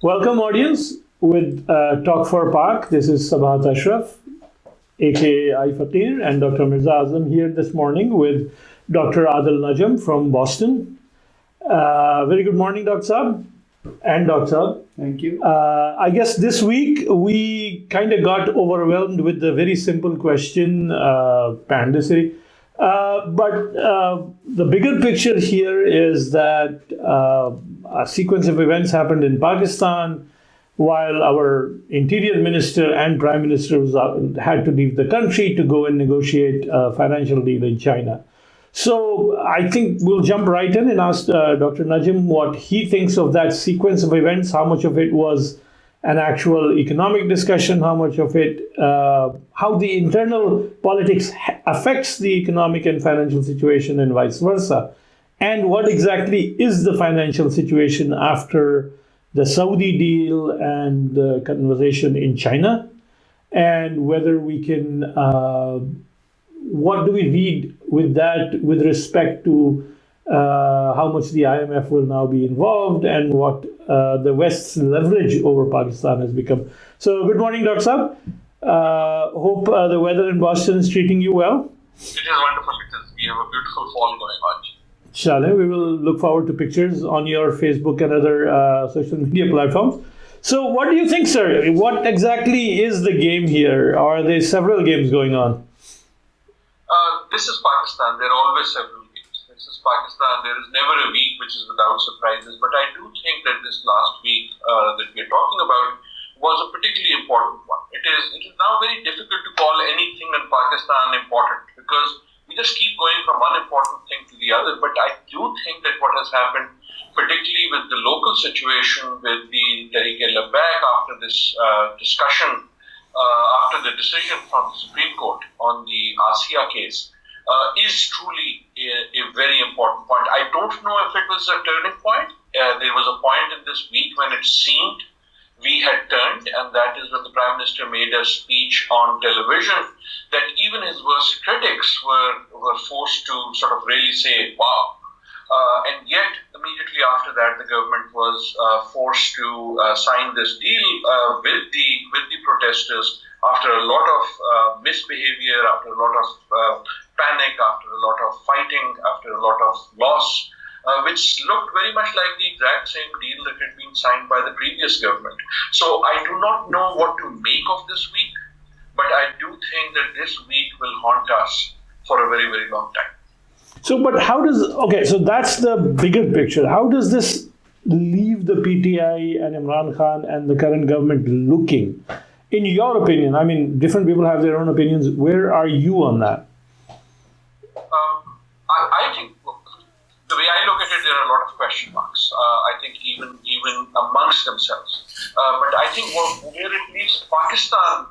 Welcome, audience, with Talk for Pak. This is Sabahat Ashraf, aka iFaqeer, and Dr. Misbah Azam here this morning with Dr. Adil Najam from Boston. Very good morning, Dr. Saab and Dr. Saab. Thank you. I guess this week we kind of got overwhelmed with the very simple question, Pandasiri. But the bigger picture here is that a sequence of events happened in Pakistan while our interior minister and prime minister had to leave the country to go and negotiate a financial deal in China. So I think we'll jump right in and ask Dr. Najam what he thinks of that sequence of events, how much of it was an actual economic discussion, how much of it, how the internal politics affects the economic and financial situation and vice versa, and what exactly is the financial situation after the Saudi deal and the conversation in China, and whether we can, what do we read with that with respect to how much the IMF will now be involved and what the West's leverage over Pakistan has become. So good morning, Dr. Saab. Hope the weather in Boston is treating you well. It is wonderful because we have a beautiful fall going on. Inshallah, we will look forward to pictures on your Facebook and other social media platforms. So what do you think, sir? What exactly is the game here? Are there several games going on? This is Pakistan. There are always several games. This is Pakistan. There is never a week which is without surprises. But I do think that this last week that we are talking about was a particularly important one. It is now very difficult to call anything in Pakistan important because we just keep going from one important thing to the other. But I do think that what has happened, particularly with the local situation, with the Tehreek-e-Labbaik after this discussion, after the decision from the Supreme Court on the ASIA case, is truly a very important point. I don't know if it was a turning point. There was a point in this week when it seemed we had turned, and that is when the Prime Minister made a speech on television that even his worst critics were forced to sort of really say, wow. And yet, immediately after that, the government was forced to sign this deal with the protesters after a lot of misbehavior, after a lot of panic, after a lot of fighting, after a lot of loss, which looked very much like the exact same deal that had been signed by the previous government. So I do not know what to make of this week, but I do think that this week will haunt us for a very, very long time. So, but how does, okay, so that's the bigger picture. How does this leave the PTI and Imran Khan and the current government looking? In your opinion, I mean, different people have their own opinions. Where are you on that? I think the way I look at it, there are a lot of question marks. I think even amongst themselves. But I think where it leaves Pakistan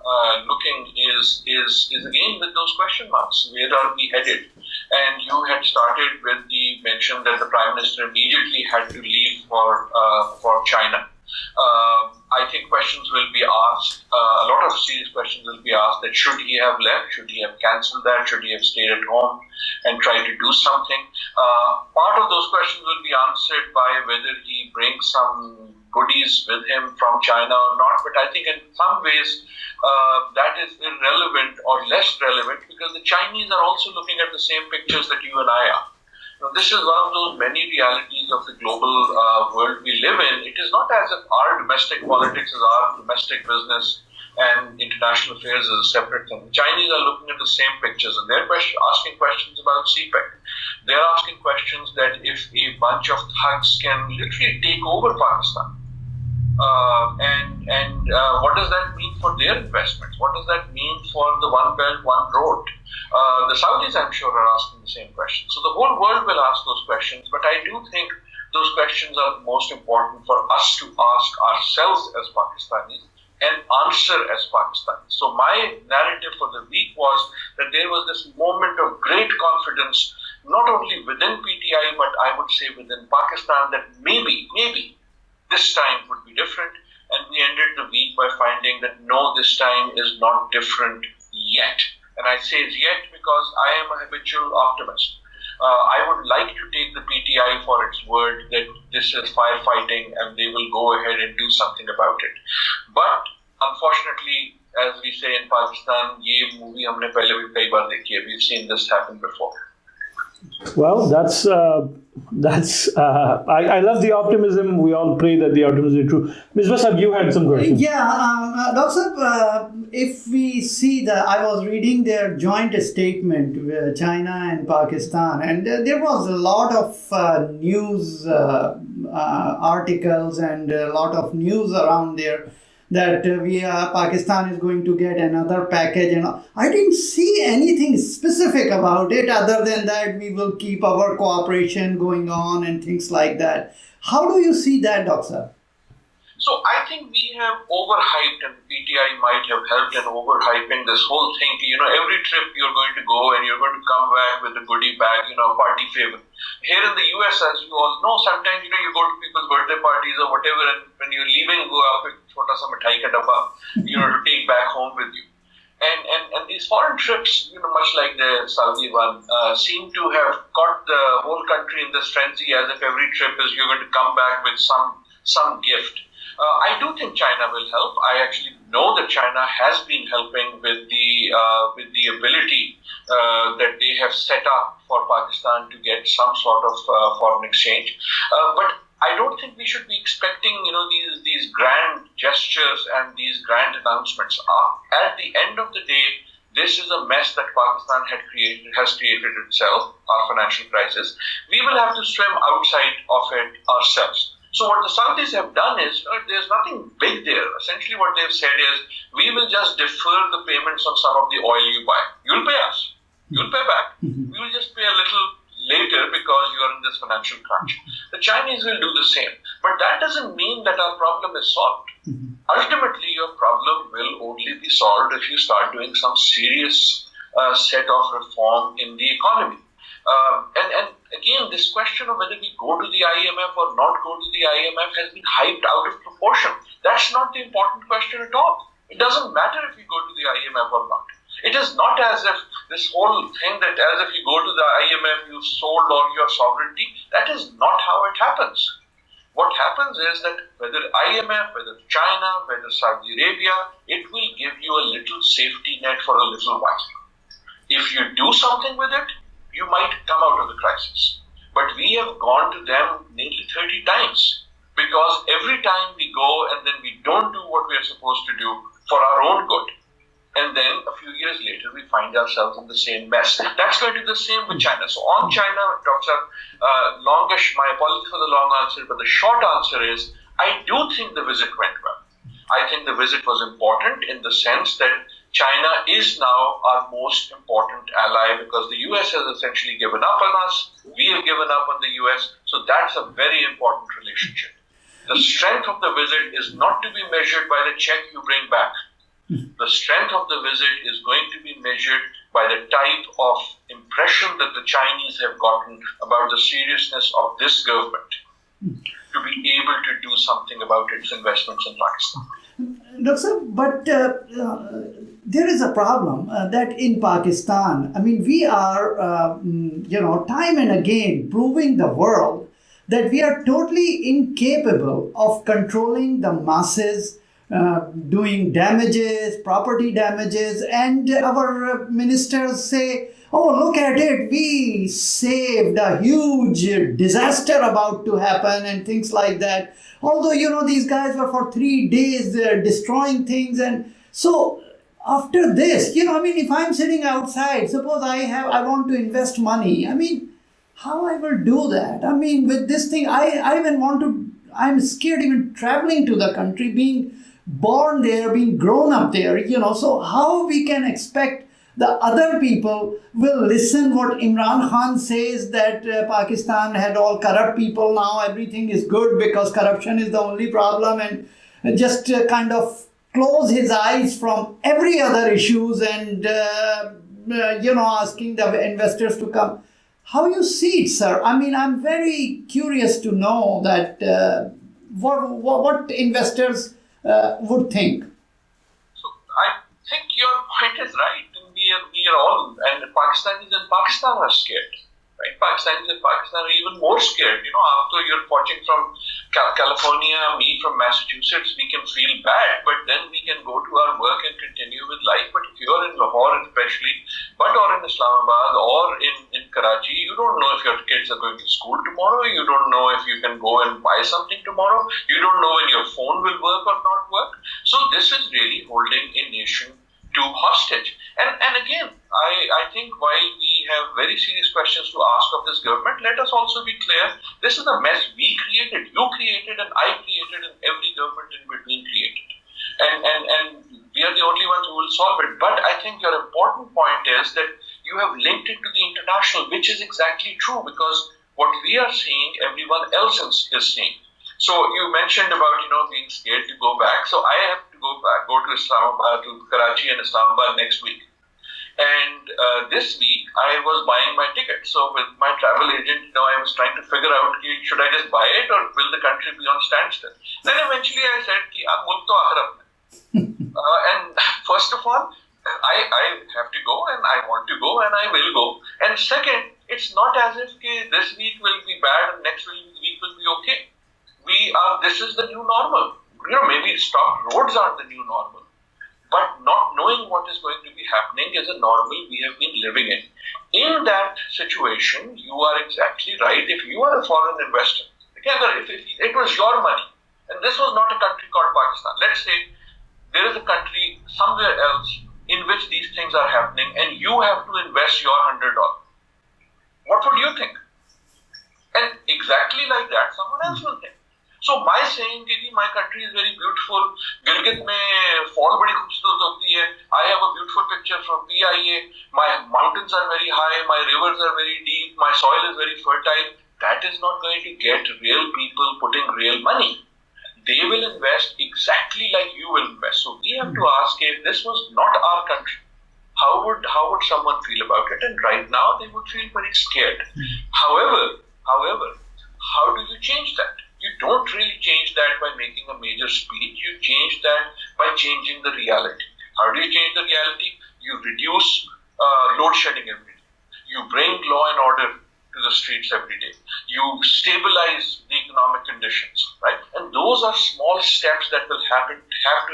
looking is again with those question marks. Where are we headed? And you had started with the mention that the Prime Minister immediately had to leave for China. I think questions will be asked, a lot of serious questions will be asked that should he have left, should he have cancelled that, should he have stayed at home and tried to do something. Part of those questions will be answered by whether he brings some goodies with him from China or not, but I think in some ways that is irrelevant or less relevant because the Chinese are also looking at the same pictures that you and I are. Now, this is one of those many realities of the global world we live in. It is not as if our domestic politics is our domestic business and international affairs is a separate thing. The Chinese are looking at the same pictures and they're asking questions about CPEC. They're asking questions that if a bunch of thugs can literally take over Pakistan, and what does that mean for their investments? What does that mean for the One Belt, One Road? The Saudis, I'm sure, are asking the same questions. So the whole world will ask those questions, but I do think those questions are most important for us to ask ourselves as Pakistanis and answer as Pakistani. So my narrative for the week was that there was this moment of great confidence, not only within PTI, but I would say within Pakistan, that maybe this time would be different. And we ended the week by finding that no, this time is not different yet. And I say yet because I am a habitual optimist. I would like to take the PTI for its word that this is firefighting and they will go ahead and do something about it. But unfortunately, as we say in Pakistan, ye movie humne pehle bhi kai baar dekhi hai. We've seen this happen before. Well, I love the optimism. We all pray that the optimism is true. Misbah Azam, you had some questions. Yeah, Dr. If we see I was reading their joint statement with China and Pakistan, and there was a lot of news articles and a lot of news around there that Pakistan is going to get another package, and I didn't see anything specific about it other than that we will keep our cooperation going on and things like that. How do you see that, Doctor? So I think we have overhyped, and PTI might have helped in overhyping this whole thing. Every trip you're going to go and you're going to come back with a goodie bag, party favor. Here in the US, as you all know, sometimes, you go to people's birthday parties or whatever, and when you're leaving, go up with chota sa mithai ka dabba, to take back home with you. And these foreign trips, much like the Saudi one, seem to have got the whole country in this frenzy as if every trip is you're going to come back with some gift. I do think China will help. I actually know that China has been helping with the ability that they have set up for Pakistan to get some sort of foreign exchange. But I don't think we should be expecting, these grand gestures and these grand announcements. At the end of the day, this is a mess that Pakistan has created itself, our financial crisis. We will have to swim outside of it ourselves. So what the Saudis have done is, there's nothing big there. Essentially what they've said is, we will just defer the payments on some of the oil you buy. You'll pay us. You'll pay back. We will just pay a little later because you are in this financial crunch. The Chinese will do the same. But that doesn't mean that our problem is solved. Ultimately, your problem will only be solved if you start doing some serious set of reform in the economy. And again, this question of whether we go to the IMF or not go to the IMF has been hyped out of proportion. That's not the important question at all. It doesn't matter if you go to the IMF or not. It is not as if this whole thing that as if you go to the IMF, you've sold all your sovereignty. That is not how it happens. What happens is that whether IMF, whether China, whether Saudi Arabia, it will give you a little safety net for a little while. If you do something with it, you might come out of the crisis. But we have gone to them nearly 30 times because every time we go and then we don't do what we are supposed to do for our own good. And then a few years later, we find ourselves in the same mess. That's going to be the same with China. So on China, Dr. Longish, my apologies for the long answer, but the short answer is, I do think the visit went well. I think the visit was important in the sense that China is now our most important ally because the US has essentially given up on us. We have given up on the US. So that's a very important relationship. The strength of the visit is not to be measured by the check you bring back. The strength of the visit is going to be measured by the type of impression that the Chinese have gotten about the seriousness of this government to be able to do something about its investments in Pakistan. Doctor, but there is a problem that in Pakistan, we are, time and again proving the world that we are totally incapable of controlling the masses, doing damages, property damages, and our ministers say, oh, look at it, we saved a huge disaster about to happen and things like that. Although, these guys were for 3 days destroying things. And so after this, if I'm sitting outside, suppose I want to invest money, how I will do that? With this thing, I'm scared even traveling to the country, being born there, being grown up there, so how we can expect the other people will listen what Imran Khan says that Pakistan had all corrupt people, now everything is good because corruption is the only problem, and just kind of close his eyes from every other issues and asking the investors to come. How you see it, sir? I mean, I'm very curious to know that what investors would think. So I think your point is right. We are all, and the Pakistanis in Pakistan are scared. Right? Pakistanis in Pakistan are even more scared. After you're watching from California, me from Massachusetts, we can feel bad, but then we can go to our work and continue with life. But if you're in Lahore especially, or in Islamabad or in Karachi, you don't know if your kids are going to school tomorrow, you don't know if you can go and buy something tomorrow, you don't know when your phone will work or not work. So this is really holding a nation to hostage. And again, I think while we have very serious questions to ask of this government, let us also be clear, this is a mess we created, you created, and I created, and every government in between created. And we are the only ones who will solve it. But I think your important point is that you have linked it to the international, which is exactly true, because what we are seeing, everyone else is seeing. So you mentioned about being scared to go back. So I have to go to Islamabad, to Karachi and Islamabad next week. And this week I was buying my ticket. So with my travel agent, I was trying to figure out, should I just buy it or will the country be on standstill? Then eventually I said, mulk to aakhir apne. And first of all, I have to go and I want to go and I will go. And second, it's not as if this week will be bad and next week will be okay. This is the new normal. Maybe stopped roads are the new normal. But not knowing what is going to be happening is a normal we have been living in. In that situation, you are exactly right. If you are a foreign investor, if it was your money, and this was not a country called Pakistan, let's say there is a country somewhere else in which these things are happening and you have to invest your $100. What would you think? And exactly like that, someone else will think. So my saying that my country is very beautiful, Gilgit mein fall badi khoobsurat hoti hai, I have a beautiful picture from PIA, my mountains are very high, my rivers are very deep, my soil is very fertile, that is not going to get real people putting real money. They will invest exactly like you will invest. So we have to ask, if this was not our country, how would someone feel about it? And right now they would feel very scared. However, how do you change that? You don't really change that by making a major speech. You change that by changing the reality. How do you change the reality? You reduce load shedding every day. You bring law and order to the streets every day. You stabilize the economic conditions, right? And those are small steps that will have to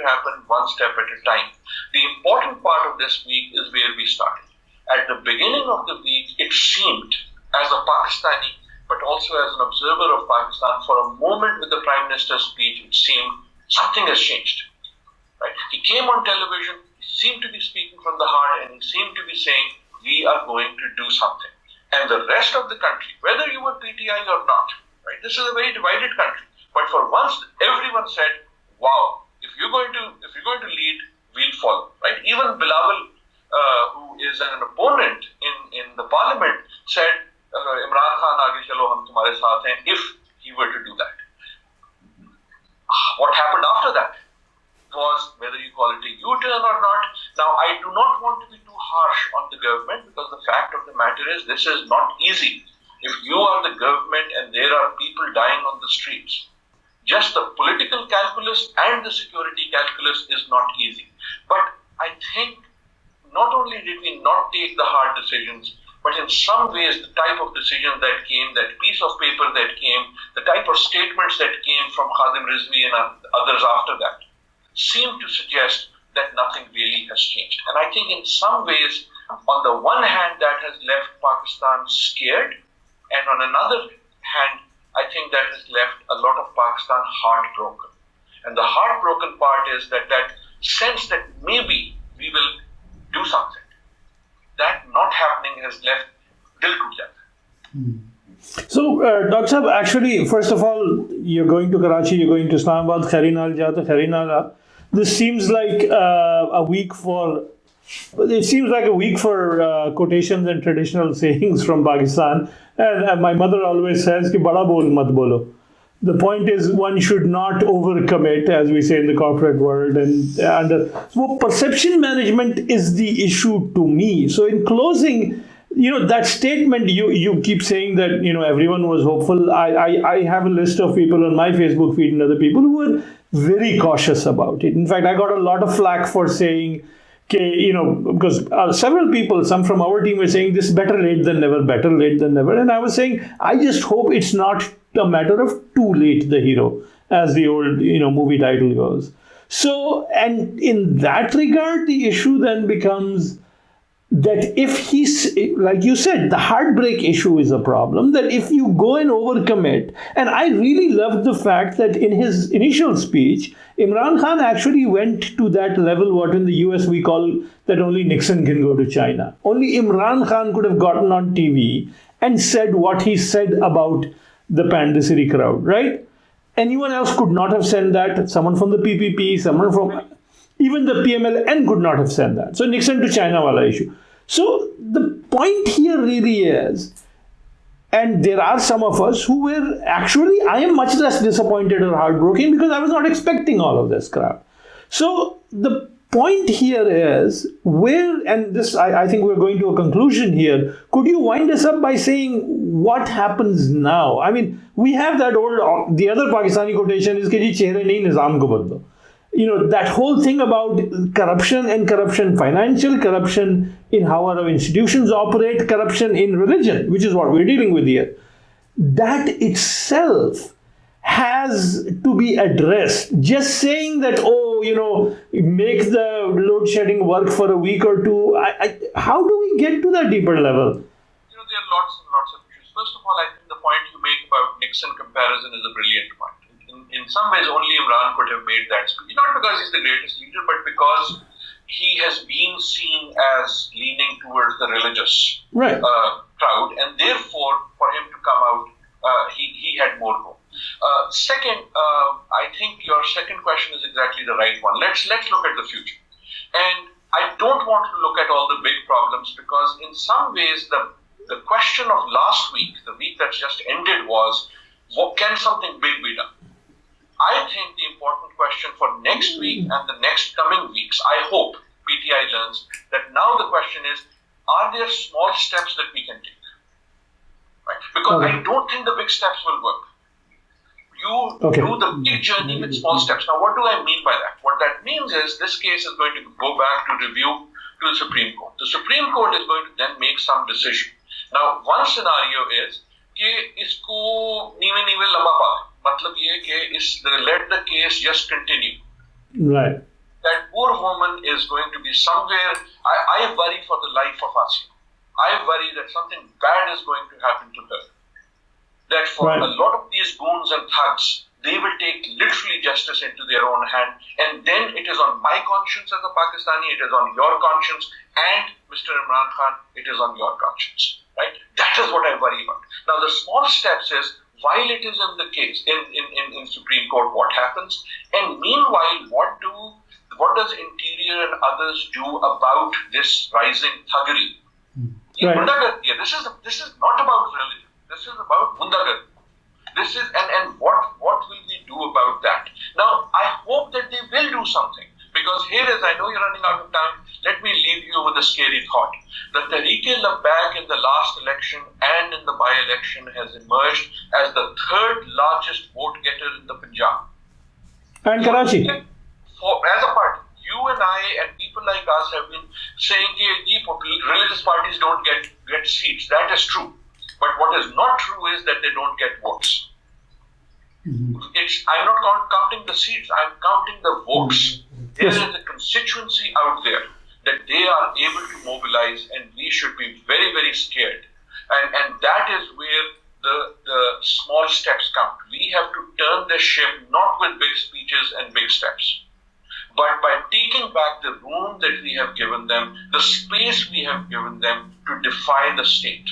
happen one step at a time. The important part of this week is where we started. At the beginning of the week, it seemed, as a Pakistani, but also as an observer of Pakistan, for a moment with the Prime Minister's speech, it seemed something has changed. Right? He came on television, he seemed to be speaking from the heart, and he seemed to be saying, we are going to do something. And the rest of the country, whether you were PTI or not, right? This is a very divided country. But for once, everyone said, wow, if you're going to lead, we'll follow. Right? Even Bilawal, who is an opponent in the parliament, said, Imran Khan, aage chalo, hum tumhare saath hain, if he were to do that. What happened after that was, whether you call it a U-turn or not. Now, I do not want to be too harsh on the government, because the fact of the matter is, this is not easy. If you are the government and there are people dying on the streets, just the political calculus and the security calculus is not easy. But I think not only did we not take the hard decisions, but in some ways, the type of decision that came, that piece of paper that came, the type of statements that came from Khadim Rizvi and others after that, seemed to suggest that nothing really has changed. And I think in some ways, on the one hand, that has left Pakistan scared, and on another hand, I think that has left a lot of Pakistan heartbroken. And the heartbroken part is that sense that maybe we will do something. That not happening has left dil toot jata. So, Dr. Sahab, actually, first of all, you're going to Karachi, you're going to Islamabad, khari naal jata, khari naal aa. This seems like a week for quotations and traditional sayings from Pakistan. And my mother always says, ki bada bol mat bolo. The point is, one should not overcommit, as we say in the corporate world. So perception management is the issue to me. So in closing, that statement, you keep saying that, everyone was hopeful. I have a list of people on my Facebook feed and other people who were very cautious about it. In fact, I got a lot of flack for saying, because several people, some from our team were saying this better late than never, better late than never. And I was saying, I just hope it's not a matter of too late, the hero, as the old, movie title goes. So, and in that regard, the issue then becomes that if he's, like you said, the heartbreak issue is a problem, that if you go and overcommit, and I really loved the fact that in his initial speech, Imran Khan actually went to that level, what in the US we call that only Nixon can go to China. Only Imran Khan could have gotten on TV and said what he said about the Pandasiri crowd, right? Anyone else could not have said that. Someone from the PPP, someone from even the PMLN could not have said that. So Nixon to China wala issue. So the point here really is, and there are some of us who were actually, I am much less disappointed or heartbroken because I was not expecting all of this crap. So the point here is where, and this, I think we're going to a conclusion here. Could you wind us up by saying what happens now? I mean, we have that old, the other Pakistani quotation is, "Ki ji chehre nahi nizam ko badlo." That whole thing about corruption and corruption, financial corruption in how our institutions operate, corruption in religion, which is what we're dealing with here. That itself has to be addressed. Just saying that, make the load shedding work for a week or two, how do we get to that deeper level? There are lots and lots of issues. First of all, I think the point you make about Nixon comparison is a brilliant point. In some ways, only Imran could have made that speech. Not because he's the greatest leader, but because he has been seen as leaning towards the religious crowd, and therefore, for him to come out, he had more room. Second, I think your second question is exactly the right one. Let's look at the future. And I don't want to look at all the big problems because in some ways, the question of last week, the week that's just ended was, can something big be done? I think the important question for next week and the next coming weeks, I hope PTI learns that now the question is, are there small steps that we can take? Right? Because I don't think the big steps will work. You do the big journey with small steps. Now, what do I mean by that? What that means is this case is going to go back to review to the Supreme Court. The Supreme Court is going to then make some decision. Now, one scenario is कि इसको नीवे लंबा पा दें. मतलब ये कि let the case just continue. Right. That poor woman is going to be somewhere. I worry for the life of Asia. I worry that something bad is going to happen to her. That for a lot of these goons and thugs, they will take literally justice into their own hand, and then it is on my conscience as a Pakistani, it is on your conscience, and Mr. Imran Khan, it is on your conscience. Right? That is what I worry about. Now, the small steps is, while it is in the case, in Supreme Court, what happens? And meanwhile, what does Interior and others do about this rising thuggery? This is not about religion. This is about Bundagar. This is and what will we do about that? Now, I hope that they will do something. Because here is, I know you're running out of time, let me leave you with a scary thought. The Tehreek-e-Labbaik in the last election and in the by-election has emerged as the third largest vote getter in the Punjab. And Karachi. As a party, you and I and people like us have been saying that religious parties don't get seats. That is true. But what is not true is that they don't get votes. I'm not counting the seats, I'm counting the votes. There is a constituency out there that they are able to mobilize, and we should be very, very scared. And that is where the small steps come. We have to turn the ship not with big speeches and big steps, but by taking back the room that we have given them, the space we have given them to defy the state.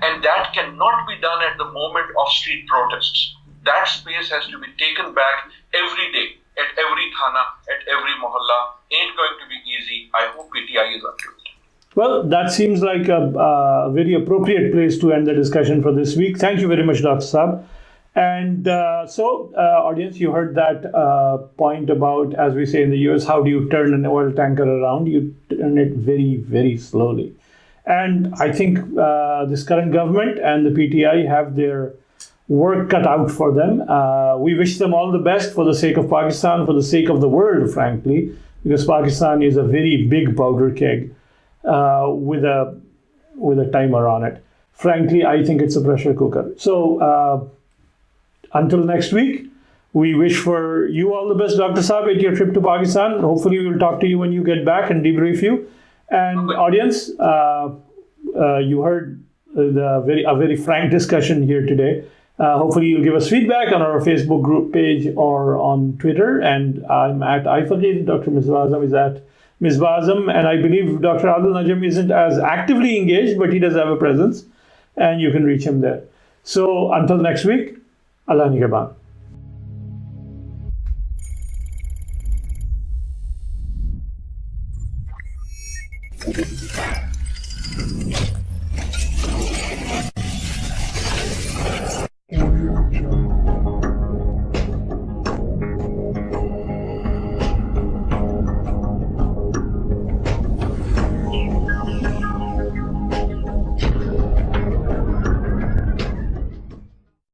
And that cannot be done at the moment of street protests. That space has to be taken back every day, at every thana, at every mohalla. Ain't going to be easy. I hope PTI is up to it. Well, that seems like a very appropriate place to end the discussion for this week. Thank you very much, Dr. Saab. And audience, you heard that point about, as we say in the US, how do you turn an oil tanker around? You turn it very, very slowly. And I think this current government and the PTI have their work cut out for them. We wish them all the best for the sake of Pakistan, for the sake of the world, frankly, because Pakistan is a very big powder keg with a timer on it. Frankly, I think it's a pressure cooker. So until next week, we wish for you all the best, Dr. Saab, at your trip to Pakistan. Hopefully, we will talk to you when you get back and debrief you. And audience, you heard a very frank discussion here today. Hopefully, you'll give us feedback on our Facebook group page or on Twitter. And I'm at iFaqeer. Dr. Misbah Azam is at Misbah Azam. And I believe Dr. Adil Najam isn't as actively engaged, but he does have a presence. And you can reach him there. So until next week, Allah Nigaban.